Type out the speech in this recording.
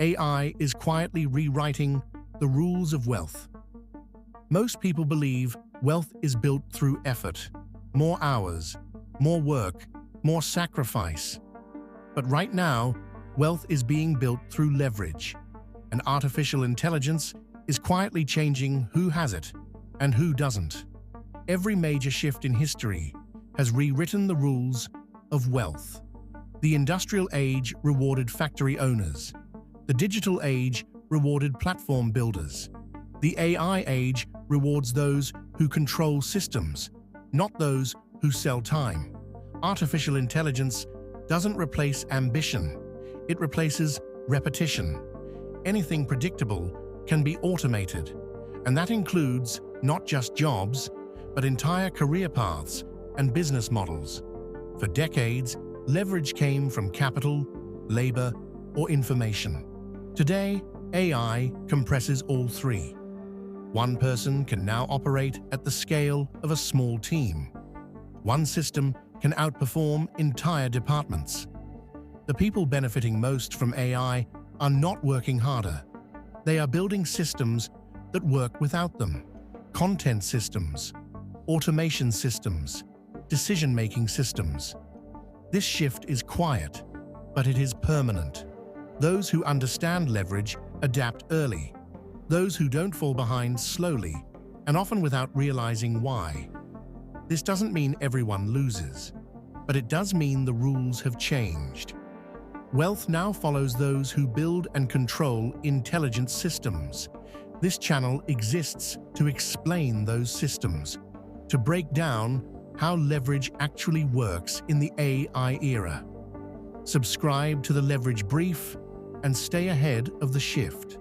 AI is quietly rewriting the rules of wealth. Most people believe wealth is built through effort, more hours, more work, more sacrifice. But right now, wealth is being built through leverage, and artificial intelligence is quietly changing who has it and who doesn't. Every major shift in history has rewritten the rules of wealth. The industrial age rewarded factory owners. The digital age rewarded platform builders. The AI age rewards those who control systems, not those who sell time. Artificial intelligence doesn't replace ambition. It replaces repetition. Anything predictable can be automated, and that includes not just jobs, but entire career paths and business models. For decades, leverage came from capital, labor, or information. Today, AI compresses all three. One person can now operate at the scale of a small team. One system can outperform entire departments. The people benefiting most from AI are not working harder. They are building systems that work without them. Content systems, automation systems, decision-making systems. This shift is quiet, but it is permanent. Those who understand leverage adapt early. Those who don't fall behind slowly, and often without realizing why. This doesn't mean everyone loses, but it does mean the rules have changed. Wealth now follows those who build and control intelligent systems. This channel exists to explain those systems, to break down how leverage actually works in the AI era. Subscribe to the Leverage Brief and stay ahead of the shift.